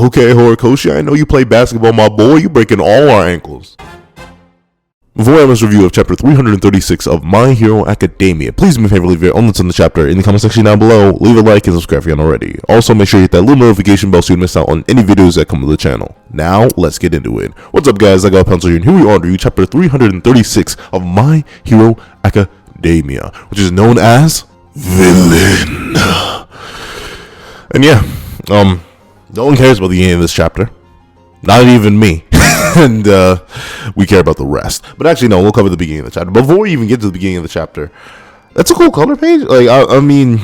Okay, Horikoshi, I know you play basketball, my boy. You breaking all our ankles. Before I have this review of chapter 336 of My Hero Academia, please do me a favor, leave your own notes on the chapter in the comment section down below, leave a like and subscribe if you haven't already. Also, make sure you hit that little notification bell so you don't miss out on any videos that come to the channel. Now, let's get into it. What's up, guys? I got a pencil here, and here we are to review chapter 336 of My Hero Academia, which is known as Villain. And yeah, no one cares about the end of this chapter. Not even me. And we care about the rest. But actually, no, we'll cover the beginning of the chapter. Before we even get to the beginning of the chapter, that's a cool color page. Like, I mean,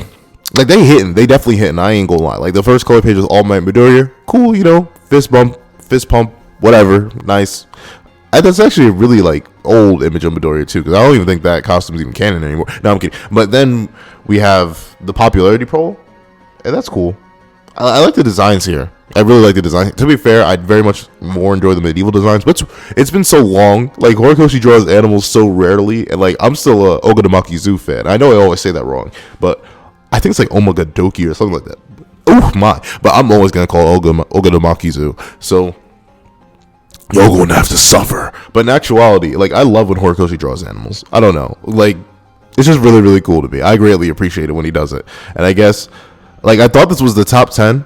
like, they definitely hitting. I ain't gonna lie. Like, the first color page was All Might Midoriya. Cool, you know, fist pump, whatever. Nice. And that's actually a really, like, old image of Midoriya, too, because I don't even think that costume's even canon anymore. No, I'm kidding. But then we have the popularity poll, and that's cool. I like the designs here. I really like the design. To be fair, I'd very much more enjoy the medieval designs, but it's been so long. Like, Horikoshi draws animals so rarely, and like, I'm still a Ogadamaki Zoo fan. I know I always say that wrong, but I think it's like Omagadoki or something like that. Oh my! But I'm always gonna call it Ogadamaki Zoo. So you're gonna have to suffer. But in actuality, like, I love when Horikoshi draws animals. I don't know, like, it's just really, really cool to me. I greatly appreciate it when he does it, and I guess, like, I thought this was the top 10.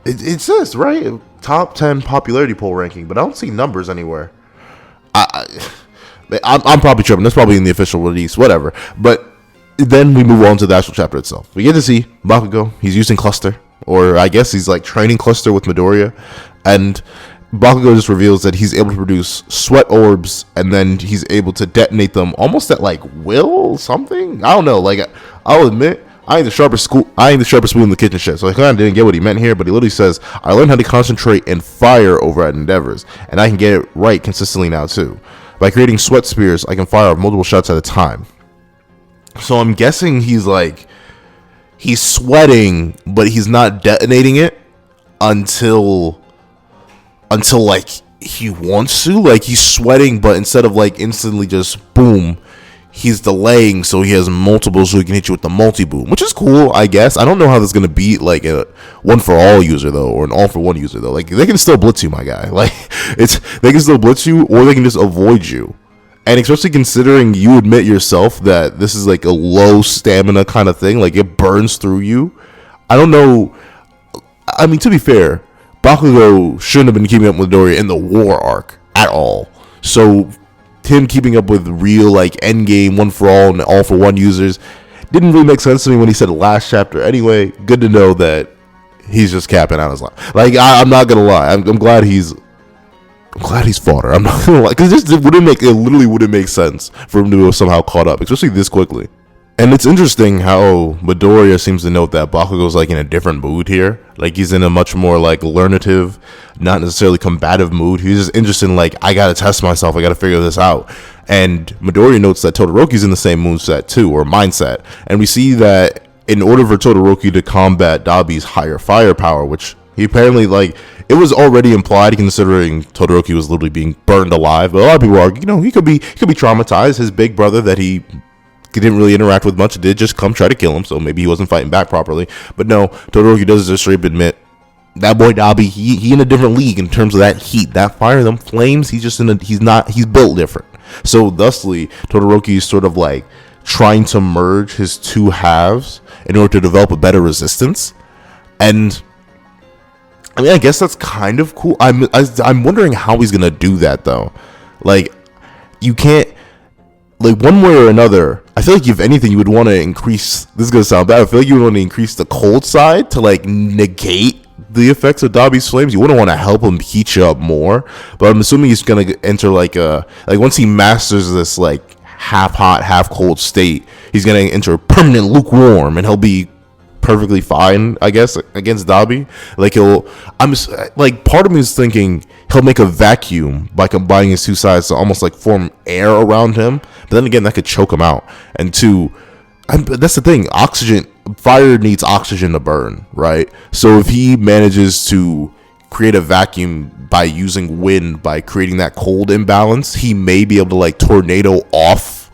It says, right, top 10 popularity poll ranking, but I don't see numbers anywhere. I'm probably tripping. That's probably in the official release, whatever. But then we move on to the actual chapter itself. We get to see Bakugo. He's using Cluster, or I guess he's like training Cluster with Midoriya. And Bakugo just reveals that he's able to produce sweat orbs, and then he's able to detonate them almost at like will something. I don't know. Like, I'll admit, I ain't the sharpest spoon in the kitchen chef, so I kind of didn't get what he meant here, but he literally says, I learned how to concentrate and fire over at endeavors, and I can get it right consistently now too. By creating sweat spears, I can fire off multiple shots at a time. So I'm guessing he's sweating, but he's not detonating it until like he wants to. Like, he's sweating, but instead of like instantly just boom, he's delaying, so he has multiple, so he can hit you with the multi-boom, which is cool, I guess. I don't know how this is going to beat, like, a one-for-all user, though, or an all-for-one user, though. Like, they can still blitz you, my guy. Like, they can still blitz you, or they can just avoid you. And especially considering you admit yourself that this is, like, a low stamina kind of thing. Like, it burns through you. I don't know. I mean, to be fair, Bakugo shouldn't have been keeping up with Midoriya in the war arc at all. So him keeping up with real, like, endgame, one-for-all, and all-for-one users didn't really make sense to me when he said last chapter. Anyway, good to know that he's just capping out his life. Like, I'm not gonna lie, I'm glad he's fodder. I'm not gonna lie, because it literally wouldn't make sense for him to have somehow caught up, especially this quickly. And it's interesting how Midoriya seems to note that Bakugo's, like, in a different mood here. Like, he's in a much more, like, learnative, not necessarily combative mood. He's just interested in, like, I gotta test myself, I gotta figure this out. And Midoriya notes that Todoroki's in the same moveset too, or mindset. And we see that in order for Todoroki to combat Dabi's higher firepower, which he apparently, like, it was already implied considering Todoroki was literally being burned alive. But a lot of people argue, you know, he could be traumatized. His big brother that he didn't really interact with much, did just come try to kill him, so maybe he wasn't fighting back properly. But no, Todoroki does just straight up admit that boy Dabi, he in a different league in terms of that heat, that fire, them flames. He's built different. So thusly, Todoroki is sort of like trying to merge his two halves in order to develop a better resistance. And I mean, I guess that's kind of cool. I'm wondering how he's gonna do that though. Like, you can't, like, one way or another, I feel like if anything, you would want to increase, this is going to sound bad, I feel like you would want to increase the cold side to, like, negate the effects of Dabi's flames. You wouldn't want to help him heat you up more, but I'm assuming he's going to enter, like, once he masters this, like, half hot, half cold state, he's going to enter permanent lukewarm, and he'll be perfectly fine, I guess, against Dabi. Like, part of me is thinking he'll make a vacuum by combining his two sides to almost like form air around him, but then again, that could choke him out. And that's the thing, fire needs oxygen to burn, right? So if he manages to create a vacuum by using wind, by creating that cold imbalance, he may be able to, like, tornado off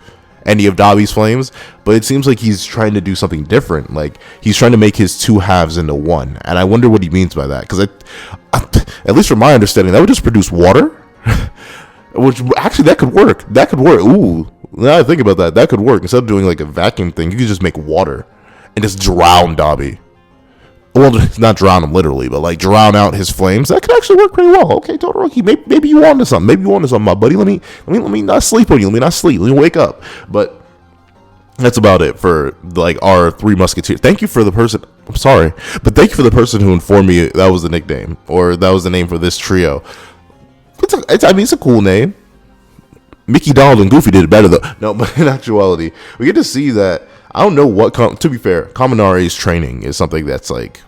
any of Dabi's flames. But it seems like he's trying to do something different. Like, he's trying to make his two halves into one, and I wonder what he means by that, because at least from my understanding, that would just produce water. Which actually that could work. That could work. Ooh, now I think about that, that could work. Instead of doing like a vacuum thing, you could just make water and just drown Dabi. Well, not drown him literally, but like drown out his flames. That could actually work pretty well. Okay, Todoroki, maybe you wanted something. Maybe you wanted something, my buddy. Let me not sleep on you. Let me not sleep. Let me wake up. But that's about it for like our Three Musketeers. Thank you for the person. I'm sorry, but thank you for the person who informed me that was the nickname, or that was the name for this trio. I mean, it's a cool name. Mickey, Donald, and Goofy did it better though. No, but in actuality, we get to see that. I don't know what. To be fair, Kaminari's training is something that's like,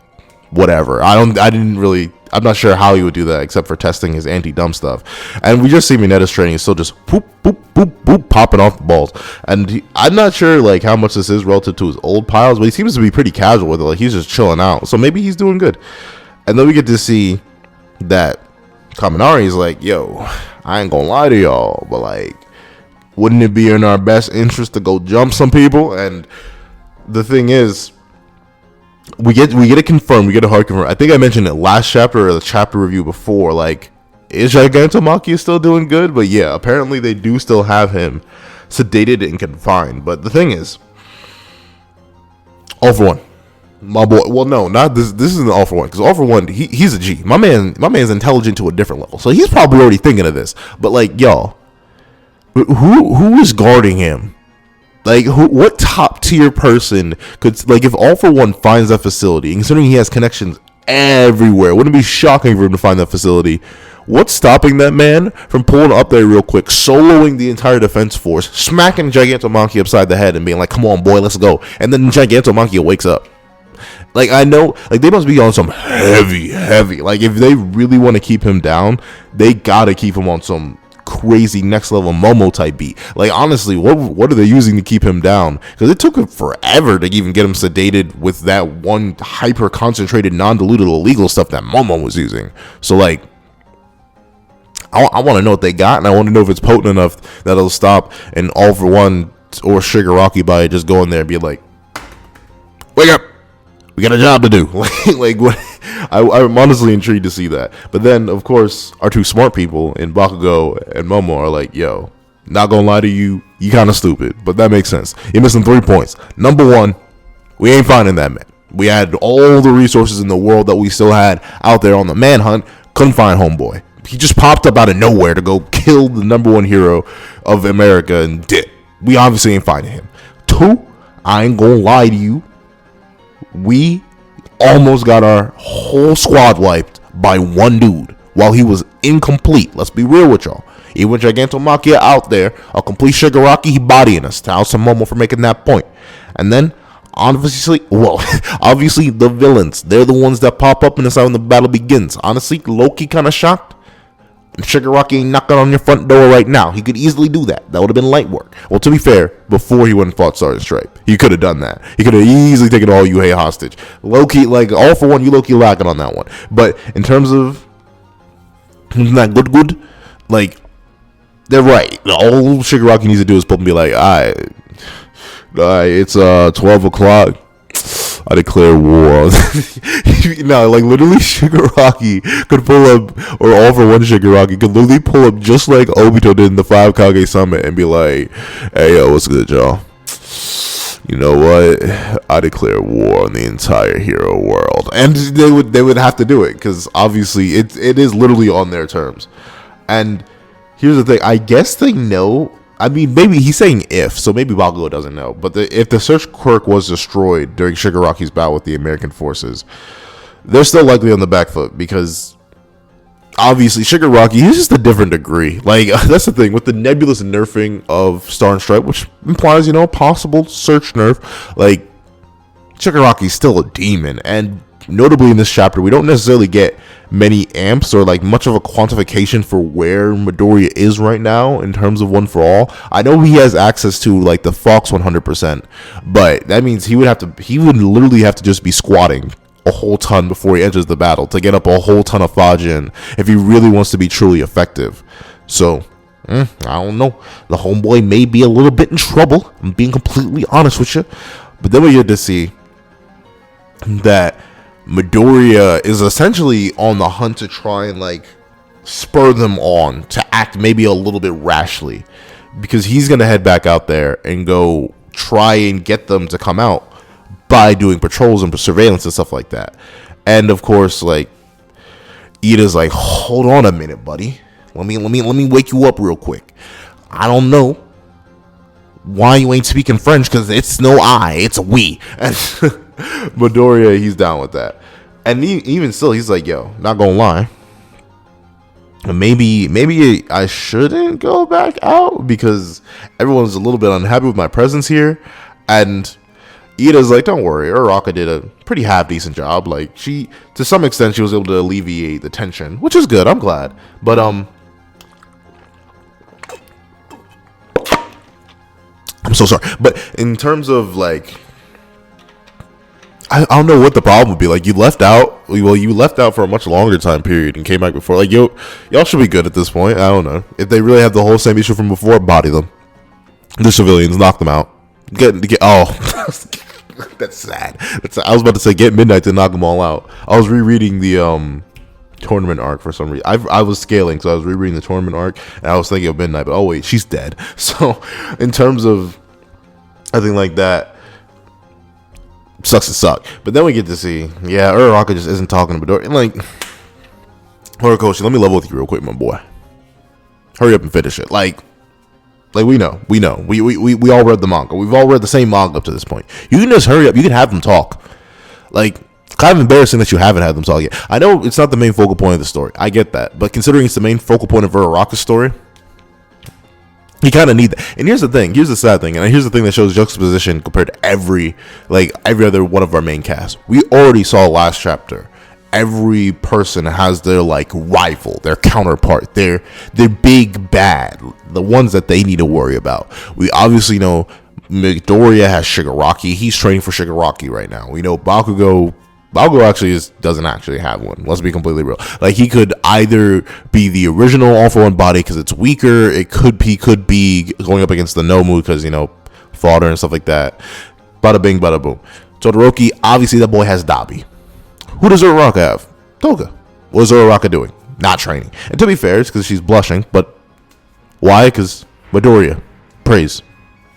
whatever. I'm not sure how he would do that except for testing his anti-dumb stuff. And we just see Minetta's training is still just poop, poop, poop, poop, popping off the balls. And I'm not sure like how much this is relative to his old piles, but he seems to be pretty casual with it. Like he's just chilling out. So maybe he's doing good. And then we get to see that Kaminari is like, yo, I ain't gonna lie to y'all, but like, wouldn't it be in our best interest to go jump some people? And the thing is, we get it confirmed. We get a hard confirm. I think I mentioned it last chapter or the chapter review before. Like, is Gigantomachia still doing good? But yeah, apparently they do still have him sedated and confined. But the thing is, all for one, my boy. Well, no, not this. This isn't all for one, because all for one, he's a G. My man's intelligent to a different level, so he's probably already thinking of this. But like, y'all, who is guarding him? Like, what top tier person could, like, if All For One finds that facility, considering he has connections everywhere, wouldn't it be shocking for him to find that facility? What's stopping that man from pulling up there real quick, soloing the entire defense force, smacking Gigantomachia upside the head and being like, come on, boy, let's go. And then Gigantomachia wakes up. Like, I know, like, they must be on some heavy, like, if they really want to keep him down, they gotta keep him on some crazy next level Momo type beat. Like, honestly, what are they using to keep him down? Because it took him forever to even get him sedated with that one hyper concentrated non-diluted illegal stuff that Momo was using. So like, I want to know what they got, and I want to know if it's potent enough that it'll stop an All For One or Shigaraki by just going there and be like, wake up, we got a job to do. like what? I'm honestly intrigued to see that. But then, of course, our two smart people in Bakugo and Momo are like, yo, not gonna lie to you, you kind of stupid. But that makes sense. You're missing 3 points. Number one, we ain't finding that man. We had all the resources in the world that we still had out there on the manhunt. Couldn't find homeboy. He just popped up out of nowhere to go kill the number one hero of America and did. We obviously ain't finding him. 2, I ain't gonna lie to you, we almost got our whole squad wiped by one dude while he was incomplete. Let's be real with y'all. Even with Gigantomachia out there, a complete Shigaraki, he bodying us. Tell some Momo for making that point. And then, obviously the villains. They're the ones that pop up and decide when the battle begins. Honestly, Loki kind of shocked. Shigaraki ain't knocking on your front door right now. He could easily do that. That would have been light work. Well, to be fair, before he went and fought Sergeant Stripe, he could have done that. He could have easily taken all Yuhei hostage. Loki, like, All For One, you Loki lacking on that one. But in terms of that good, like, they're right. All Shigaraki needs to do is pull and be like, all right, it's 12 o'clock. I declare war. No, like, literally, Shigaraki could pull up, or All For One Shigaraki could literally pull up just like Obito did in the 5 Kage Summit and be like, hey, yo, what's good, y'all? You know what? I declare war on the entire hero world. And they would have to do it, because obviously it is literally on their terms. And here's the thing. I guess they know. I mean, maybe he's saying if, so maybe Bakugo doesn't know. But if the search quirk was destroyed during Shigaraki's battle with the American forces, they're still likely on the back foot, because obviously Shigaraki, he's just a different degree. Like, that's the thing with the nebulous nerfing of Star and Stripe, which implies, you know, possible search nerf. Like, Shigaraki's still a demon, and notably in this chapter, we don't necessarily get many amps or like much of a quantification for where Midoriya is right now in terms of One For All. I know he has access to like the Fox 100%, but that means he would literally have to just be squatting a whole ton before he enters the battle to get up a whole ton of Fajin if he really wants to be truly effective. So I don't know, the homeboy may be a little bit in trouble. I'm being completely honest with you. But then we get to see that Midoriya is essentially on the hunt to try and like spur them on to act maybe a little bit rashly, because he's gonna head back out there and go try and get them to come out by doing patrols and surveillance and stuff like that. And of course, like, Ida's like, hold on a minute, buddy. Let me wake you up real quick. I don't know why you ain't speaking French, because it's no I, it's a we. And Midoriya, he's down with that. And even still, he's like, yo, not gonna lie, maybe I shouldn't go back out, because everyone's a little bit unhappy with my presence here. And Ida's like, don't worry, Uraraka did a pretty half-decent job. Like, to some extent, she was able to alleviate the tension, which is good, I'm glad. But, I'm so sorry. But in terms of, like, I don't know what the problem would be. Like, you left out for a much longer time period and came back before. Like, y'all should be good at this point. I don't know. If they really have the whole same issue from before, body them. The civilians, knock them out. That's sad. I was about to say get Midnight to knock them all out. I was rereading the tournament arc for some reason. I was scaling, so I was rereading the tournament arc, and I was thinking of Midnight, but oh wait, she's dead. So in terms of anything like that, sucks to suck. But then we get to see, Uraraka just isn't talking to Midoriya. And like, Horikoshi, let me level with you real quick, my boy. Hurry up and finish it. Like we know. We all read the manga. We've all read the same manga up to this point. You can just hurry up. You can have them talk. Like, it's kind of embarrassing that you haven't had them talk yet. I know it's not the main focal point of the story. I get that. But considering it's the main focal point of Uraraka's story, you kind of need that. And here's the thing. Here's the sad thing. And here's the thing that shows juxtaposition compared to every other one of our main cast. We already saw last chapter. Every person has their like rival, their counterpart, their big bad, the ones that they need to worry about. We obviously know Midoriya has Shigaraki. He's training for Shigaraki right now. We know Bakugo actually doesn't actually have one. Let's be completely real. Like, he could either be the original All For One body because it's weaker. It could be going up against the Nomu because, fodder and stuff like that. Bada bing, bada boom. Todoroki, obviously that boy has Dabi. Who does Uraraka have? Toga. What is Uraraka doing? Not training. And to be fair, it's because she's blushing. But why? Because Midoriya. Praise.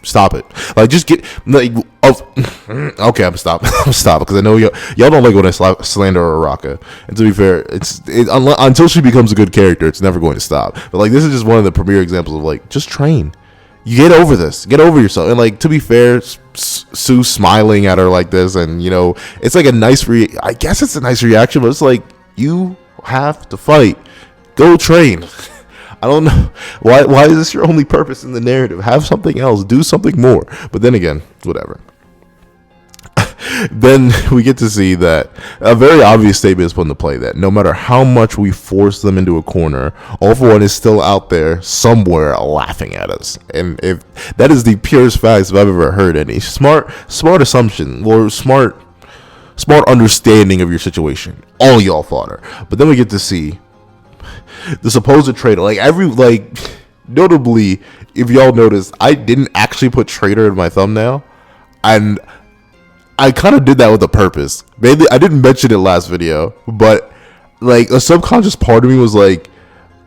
Stop it. Like, just get... Like, okay, I'm stopping. I'm stopping. Because I know y'all don't like when I slander Uraraka. And to be fair, until she becomes a good character, it's never going to stop. But, like, this is just one of the premier examples of, like, just train. You get over this. Get over yourself. And, like, to be fair, Sue smiling at her like this, and, it's like a nice I guess it's a nice reaction, but it's like, you have to fight. Go train. I don't know. Why is this your only purpose in the narrative? Have something else. Do something more. But then again, whatever. Then we get to see that a very obvious statement is put into play that no matter how much we force them into a corner, All For One is still out there somewhere laughing at us. And if that is the purest facts if I've ever heard any. Smart assumption or smart understanding of your situation. All y'all fodder. But then we get to see the supposed traitor. Notably, if y'all noticed, I didn't actually put traitor in my thumbnail. And I kind of did that with a purpose. Maybe I didn't mention it last video, but like a subconscious part of me was like,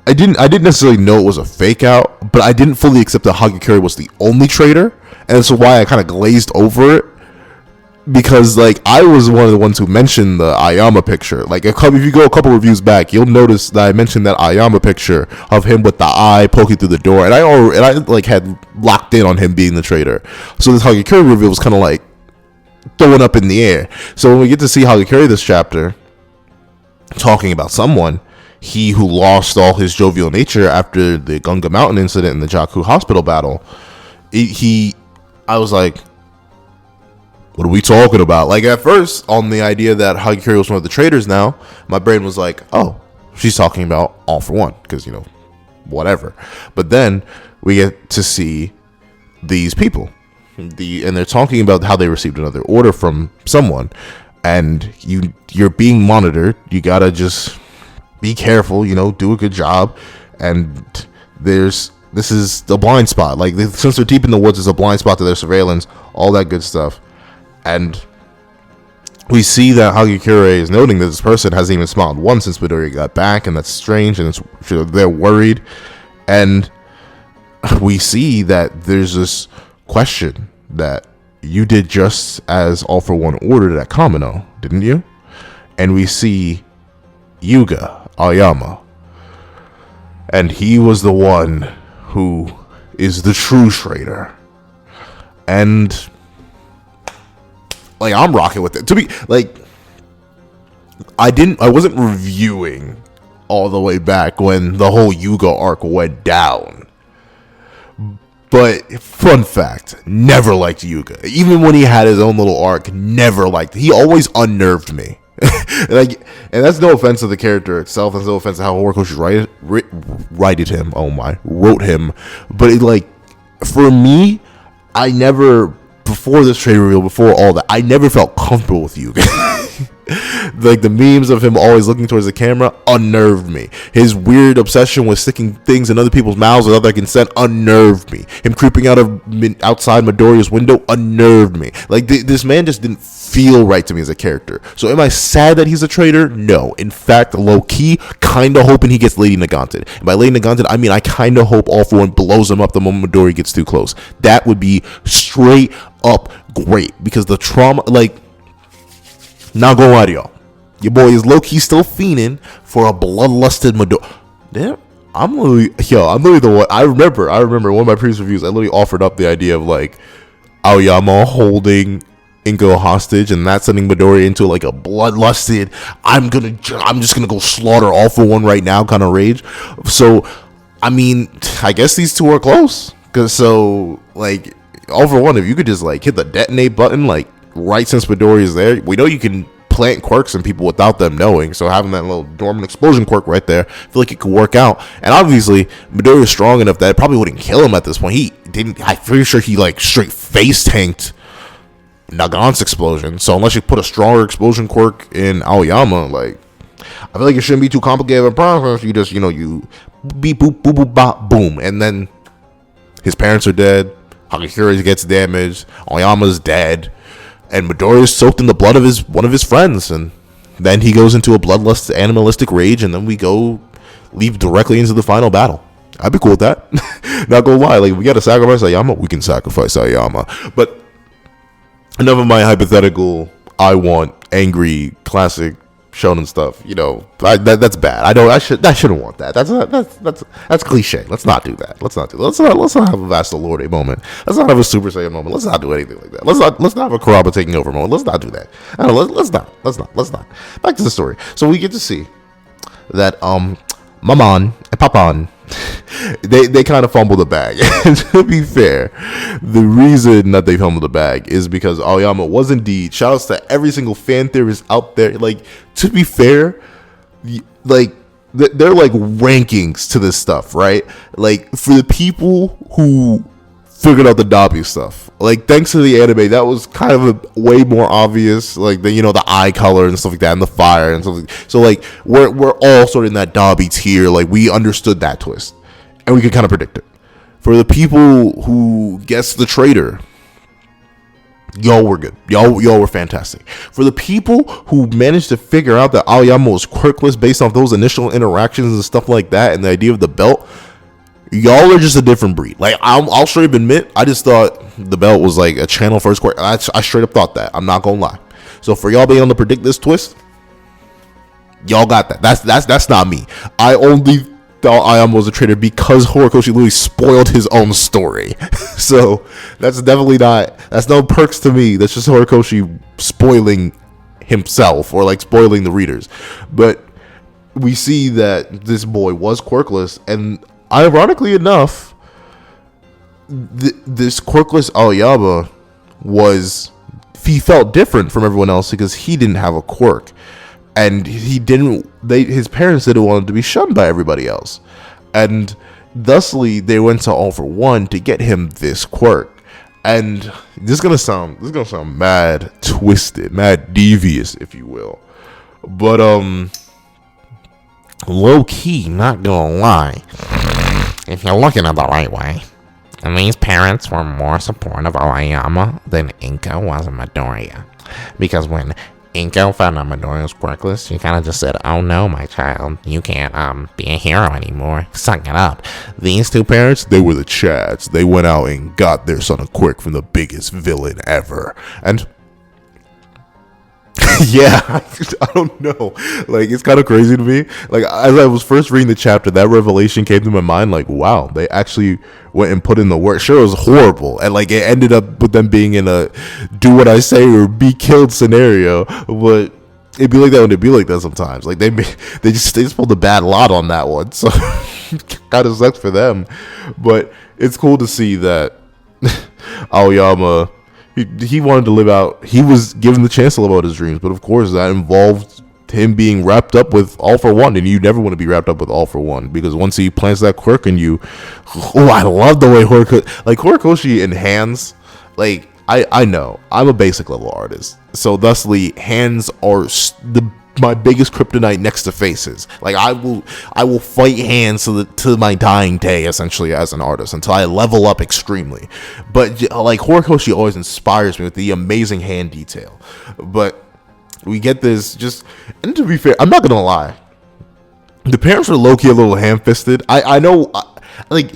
I didn't necessarily know it was a fake out, but I didn't fully accept that Hagakure was the only traitor, and so why I kind of glazed over it, because like I was one of the ones who mentioned the Ayama picture. Like if you go a couple reviews back, you'll notice that I mentioned that Ayama picture of him with the eye poking through the door, and I like had locked in on him being the traitor. So this Hagakure reveal was kind of like throwing up in the air. So when we get to see Hagakure this chapter talking about someone, he who lost all his jovial nature after the Gunga Mountain incident and the Jakku Hospital battle, I was like, what are we talking about? Like at first, on the idea that Hagakure was one of the traitors now, my brain was like, oh, she's talking about All For One, because, whatever. But then we get to see these people. And they're talking about how they received another order from someone, and you're being monitored. You gotta just be careful, do a good job. And this is the blind spot. Like since they're deep in the woods, it's a blind spot to their surveillance, all that good stuff. And we see that Hagakure is noting that this person hasn't even smiled once since Midori got back, and that's strange, and they're worried. And we see that there's this question that you did just as All for One ordered at Kamino, didn't you? And we see Yuga Aoyama, and he was the one who is the true traitor. And like, I'm rocking with it. To be like, I wasn't reviewing all the way back when the whole Yuga arc went down. But fun fact, never liked Yuga. Even when he had his own little arc, never liked it. He always unnerved me. Like, and that's no offense to the character itself. That's no offense to how Horikoshi wrote him. But it, like, for me, I never, before this trade reveal, before all that, I never felt comfortable with Yuga. Like, the memes of him always looking towards the camera unnerved me. His weird obsession with sticking things in other people's mouths without their consent unnerved me. Him creeping outside Midoriya's window unnerved me. Like, this man just didn't feel right to me as a character. So am I sad that he's a traitor? No. In fact, low-key, kind of hoping he gets Lady Naganted. And by Lady Naganted, I mean I kind of hope All for One blows him up the moment Midori gets too close. That would be straight up great. Because the trauma, like, not gonna lie to y'all, your boy is low-key still fiending for a bloodlusted Midori. Damn, I'm literally the one. I remember one of my previous reviews, I literally offered up the idea of, like, Aoyama holding Inko hostage, and that's sending Midori into, like, a bloodlusted, I'm just gonna go slaughter All for One right now kind of rage. So, I mean, I guess these two are close. Cause so, like, All for One, if you could just, like, hit the detonate button, like, right since Midori is there, we know you can plant quirks in people without them knowing. So having that little dormant explosion quirk right there, I feel like it could work out. And obviously, Midori is strong enough that it probably wouldn't kill him at this point. I'm pretty sure he, like, straight face tanked Nagan's explosion. So unless you put a stronger explosion quirk in Aoyama, like, I feel like it shouldn't be too complicated of a process. You just, you beep, boop, boop, boop, bop, boom. And then his parents are dead. Hagakure gets damaged. Aoyama's dead. And Midori is soaked in the blood of one of his friends, and then he goes into a bloodlust, animalistic rage, and then we leave directly into the final battle. I'd be cool with that. Not gonna lie, like, we gotta sacrifice Aoyama, we can sacrifice Aoyama. But enough of my hypothetical, I want angry classic shonen stuff. That's bad. I shouldn't want that. That's cliche. Let's not do that. Let's not have a Vasta Lorde moment. Let's not have a Super Saiyan moment. Let's not do anything like that. Let's not have a Kuraba taking over moment. Let's not do that. I don't know. Let's not. Back to the story. So we get to see that Maman and Papan, they kind of fumbled the bag. And to be fair, the reason that they fumbled the bag is because Aoyama was indeed, shoutouts to every single fan theorist out there, like, to be fair, like, they're like rankings to this stuff, right? Like, for the people who figured out the Dabi stuff, like, thanks to the anime, that was kind of a way more obvious, like, the eye color and stuff like that, and the fire and stuff like that. So, like, we're all sort of in that Dabi tier. Like, we understood that twist, and we could kind of predict it. For the people who guessed the traitor, y'all were good. Y'all were fantastic. For the people who managed to figure out that Aoyama was quirkless based off those initial interactions and stuff like that, and the idea of the belt, y'all are just a different breed. Like, I'll straight up admit, I just thought the belt was like a channel first quirk. I straight up thought that. I'm not gonna lie. So for y'all being able to predict this twist, y'all got that. That's not me. I only thought Aoyama was a traitor because Horikoshi literally spoiled his own story. So that's no perks to me. That's just Horikoshi spoiling himself, or like spoiling the readers. But we see that this boy was quirkless, and ironically enough, this quirkless Aoyama he felt different from everyone else because he didn't have a quirk, and his parents didn't want him to be shunned by everybody else, and thusly they went to All for One to get him this quirk. And this is gonna sound mad twisted, mad devious, if you will, but low key, not gonna lie, if you're looking at the right way, and these parents were more supportive of Aoyama than Inko was of Midoriya. Because when Inko found out Midoriya's quirkless. She kind of just said, "Oh no, my child, you can't be a hero anymore. Suck it up." These two parents, They were the Chads. They went out and got their son a quirk from the biggest villain ever. And yeah, I don't know. Like, it's kind of crazy to me. Like, as I was first reading the chapter, that revelation came to my mind. Like, wow, they actually went and put in the work. Sure, it was horrible, and like it ended up with them being in a do what I say or be killed scenario. But it'd be like that when it'd be like that sometimes. Like they just pulled a bad lot on that one. So kind of sucks for them. But it's cool to see that Aoyama. He wanted to live out. He was given the chance to live out his dreams, but of course that involved him being wrapped up with All for One, and you never want to be wrapped up with All for One because once he plants that quirk in you, I love the way Horikoshi and hands. Like I know I'm a basic level artist, so thusly hands are my biggest kryptonite next to faces. Like I will fight hands to my dying day, essentially, as an artist until I level up extremely. But like Horikoshi always inspires me with the amazing hand detail. But we get this and to be fair, I'm not gonna lie, the parents were low-key a little ham-fisted. I know, like,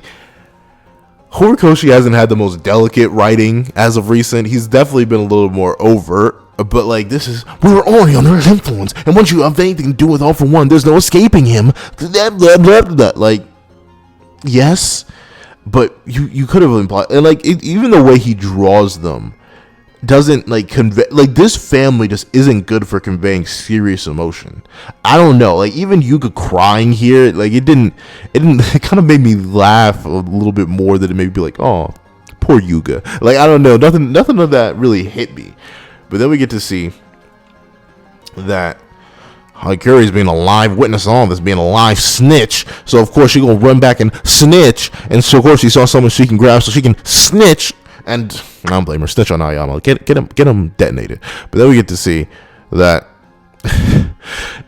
Horikoshi hasn't had the most delicate writing as of recent. He's definitely been a little more overt. But like, we were already under his influence, and once you have anything to do with All for One, there's no escaping him. Blah, blah, blah, blah. Like, yes, but you could have implied, and like even the way he draws them doesn't like convey. Like, this family just isn't good for conveying serious emotion. I don't know. Like, even Yuga crying here, like it kind of made me laugh a little bit more than it made me be like, oh, poor Yuga. Like, I don't know. Nothing of that really hit me. But then we get to see that Hikari's being a live witness on this, being a live snitch. So of course she's gonna run back and snitch. And so of course she saw someone she can grab so she can snitch. And I don't blame her. Snitch on Aoyama. Get him detonated. But then we get to see that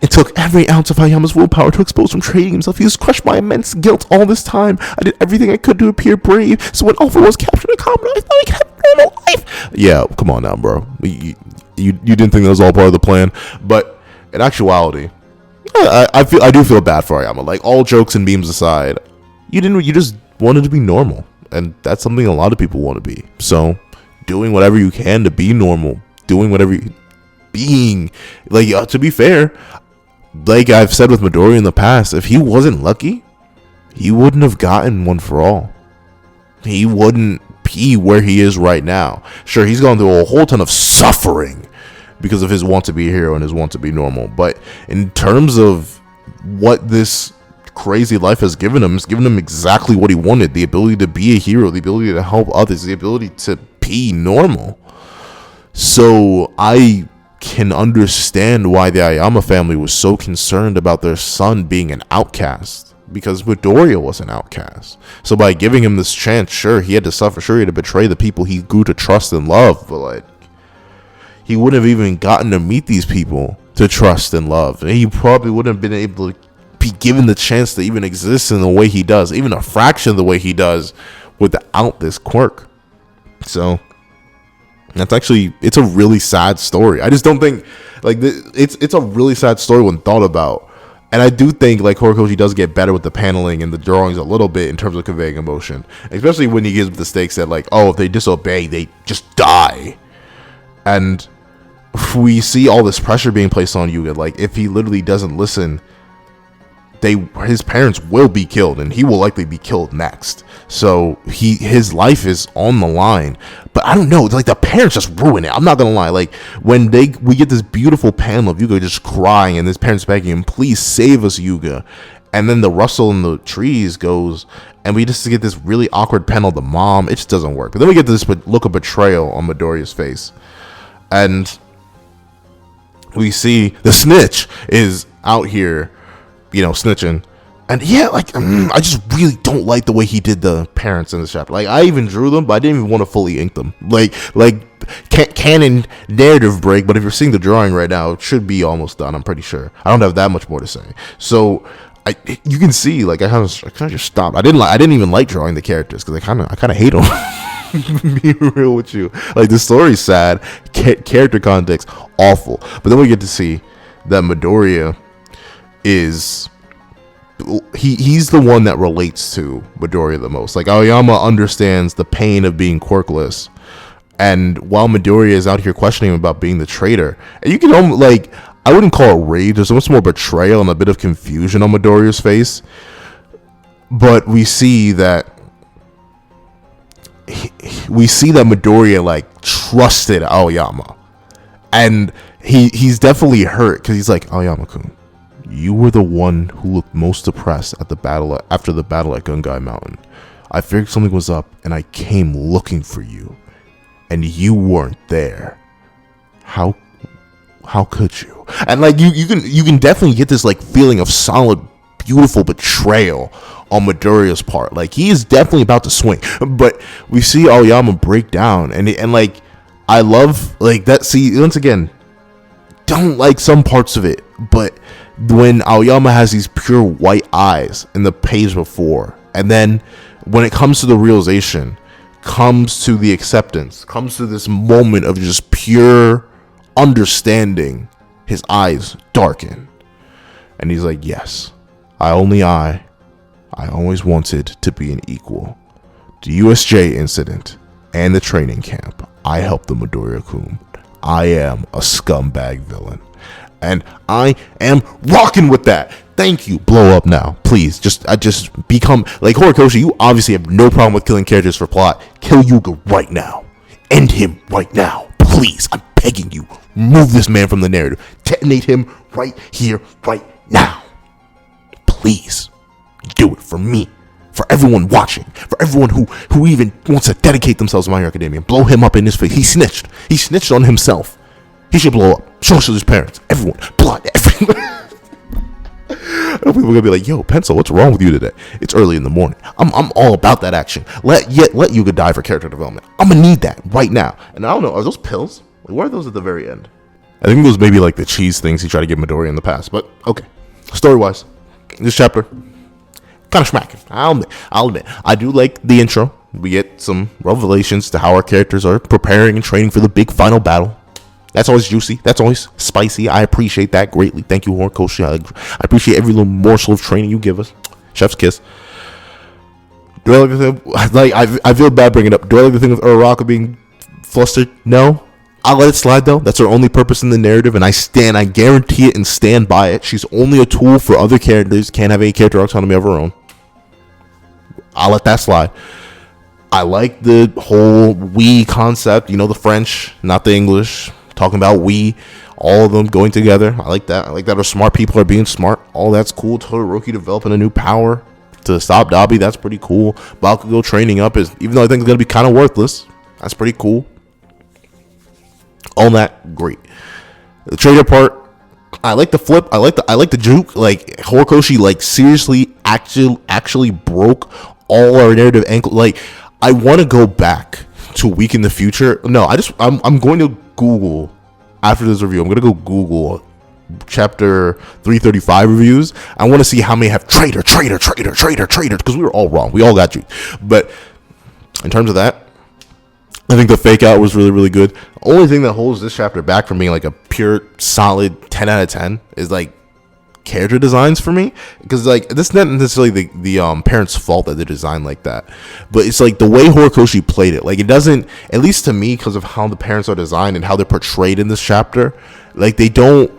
it took every ounce of Aoyama's willpower to expose him trading himself. He was crushed by immense guilt all this time. I did everything I could to appear brave. So when Alpha was captured and combat, I thought I could have a normal life. Yeah, come on now, bro. You didn't think that was all part of the plan, but in actuality, I do feel bad for Aoyama. Like, all jokes and memes aside, you just wanted to be normal, and that's something a lot of people want to be. So, doing whatever you can to be normal, being like, to be fair, like I've said with Midoriya in the past, if he wasn't lucky, he wouldn't have gotten One for All. He wouldn't be where he is right now. Sure, he's gone through a whole ton of suffering because of his want to be a hero and his want to be normal. But in terms of what this crazy life has given him, it's given him exactly what he wanted: the ability to be a hero, the ability to help others, the ability to be normal. So I can understand why the Aoyama family was so concerned about their son being an outcast, because Midoriya was an outcast. So by giving him this chance, sure, he had to suffer, sure, he had to betray the people he grew to trust and love, but like, he wouldn't have even gotten to meet these people to trust and love, and he probably wouldn't have been able to be given the chance to even exist in the way he does, even a fraction of the way he does, without this quirk. So it's a really sad story. I just don't think, like, it's a really sad story when thought about. And I do think, like, Horikoshi does get better with the paneling and the drawings a little bit in terms of conveying emotion, especially when he gives the stakes that, like, oh, if they disobey, they just die. And we see all this pressure being placed on Yuga. Like, if he literally doesn't listen, his parents will be killed, and he will likely be killed next. So his life is on the line. But I don't know, like, the parents just ruin it. I'm not gonna lie. Like, when we get this beautiful panel of Yuga just crying and his parents begging him, please save us, Yuga, and then the rustle in the trees goes, and we just get this really awkward panel of the mom. It just doesn't work. But then we get this look of betrayal on Midoriya's face, and we see the snitch is out here, snitching. And yeah, like, I just really don't like the way he did the parents in this chapter. Like, I even drew them, but I didn't even want to fully ink them. Like canon narrative break, but if you're seeing the drawing right now, it should be almost done, I'm pretty sure. I don't have that much more to say. So you can see, like, I kind of just stopped. I didn't even like drawing the characters because I kind of hate them. Be real with you. Like, the story's sad, character context awful, but then we get to see that Midoriya is he's the one that relates to Midoriya the most. Like, Aoyama understands the pain of being quirkless, and while Midoriya is out here questioning him about being the traitor, and you can almost, like, I wouldn't call it rage, there's much more betrayal and a bit of confusion on Midoriya's face, but we see that Midoriya, like, trusted Aoyama, and he's definitely hurt because he's like, Aoyama-kun, you were the one who looked most depressed at the battle after the battle at Gungai Mountain. I figured something was up, and I came looking for you, and you weren't there. How could you? And, like, you can definitely get this, like, feeling of solid, beautiful betrayal on Midoriya's part. Like, he is definitely about to swing, but we see Aoyama break down, and like, I love, like, that. See, once again, don't like some parts of it, but when Aoyama has these pure white eyes in the page before, and then when it comes to the realization, comes to the acceptance, comes to this moment of just pure understanding, his eyes darken, and he's like, yes, I always wanted to be an equal. The USJ incident and the training camp, I helped the Midoriya-kun. I am a scumbag villain, and I am rocking with that. Thank you. Blow up now, please. I just become like Horikoshi. You obviously have no problem with killing characters for plot. Kill Yuga right now. End him right now, please. I'm begging you. Remove this man from the narrative. Detonate him right here, right now. Please do it for me, for everyone watching, for everyone who even wants to dedicate themselves to My Hero Academia. Blow him up in his face. He snitched on himself. He should blow up. Show it to his parents. Everyone. Blood. Everyone. People are gonna be like, yo, Pencil, what's wrong with you today? It's early in the morning. I'm all about that action. Let Yuga die for character development. I'm gonna need that right now. And I don't know, are those pills? Like, where are those at the very end? I think those maybe like the cheese things he tried to give Midoriya in the past. But okay, story wise, this chapter kind of smacking. I'll admit, I do like the intro. We get some revelations to how our characters are preparing and training for the big final battle. That's always juicy. That's always spicy. I appreciate that greatly. Thank you, Horikoshi. I appreciate every little morsel of training you give us. Chef's kiss. Do I like the thing? Like, I feel bad bringing it up. Do I like the thing with Uraraka being flustered? No. I'll let it slide, though. That's her only purpose in the narrative, and I guarantee it and stand by it. She's only a tool for other characters. Can't have any character autonomy of her own. I'll let that slide. I like the whole we concept. You know, the French, not the English. Talking about we, all of them going together. I like that. I like that our smart people are being smart. All that's cool. Todoroki developing a new power to stop Dabi. That's pretty cool. Bakugo training up is, even though I think it's going to be kind of worthless, that's pretty cool. All that, great. The trader part, I like the flip. I like the juke. Like, Horikoshi, like, seriously actually broke all our narrative ankle. Like, I want to go back to Week in the Future. No, I'm going to Google after this review. I'm gonna go Google chapter 335 reviews. I want to see how many have traitor because we were all wrong. We all got you. But in terms of that, I think the fake out was really, really good. The only thing that holds this chapter back from being like a pure solid 10 out of 10 is like character designs for me, because like this is not necessarily the parents' fault that they designed like that, but it's like the way Horikoshi played it. Like, it doesn't, at least to me, because of how the parents are designed and how they're portrayed in this chapter, like they don't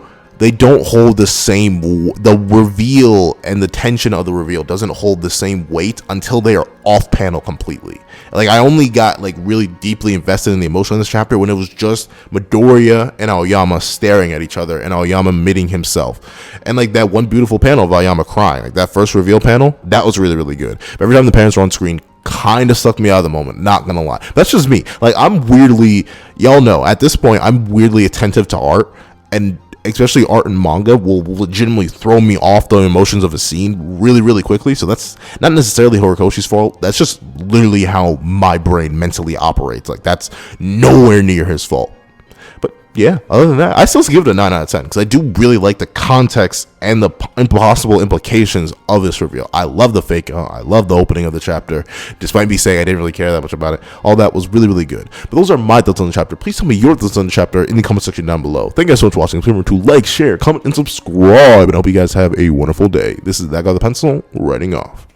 hold the same, the reveal and the tension of the reveal doesn't hold the same weight until they are off panel completely. Like, I only got like really deeply invested in the emotion in this chapter when it was just Midoriya and Aoyama staring at each other and Aoyama admitting himself, and like that one beautiful panel of Aoyama crying, like that first reveal panel, that was really, really good. But every time the parents were on screen, kind of sucked me out of the moment, not gonna lie. That's just me. Like, I'm weirdly, y'all know at this point, I'm weirdly attentive to art, and especially art and manga will legitimately throw me off the emotions of a scene really, really quickly. So that's not necessarily Horikoshi's fault. That's just literally how my brain mentally operates. Like, that's nowhere near his fault. But yeah, other than that, I still give it a 9 out of 10 because I do really like the context and the impossible implications of this reveal. I love the fake out. I love the opening of the chapter. Despite me saying I didn't really care that much about it, all that was really, really good. But those are my thoughts on the chapter. Please tell me your thoughts on the chapter in the comment section down below. Thank you guys so much for watching. Please remember to like, share, comment, and subscribe. And I hope you guys have a wonderful day. This is That Guy with the Pencil, writing off.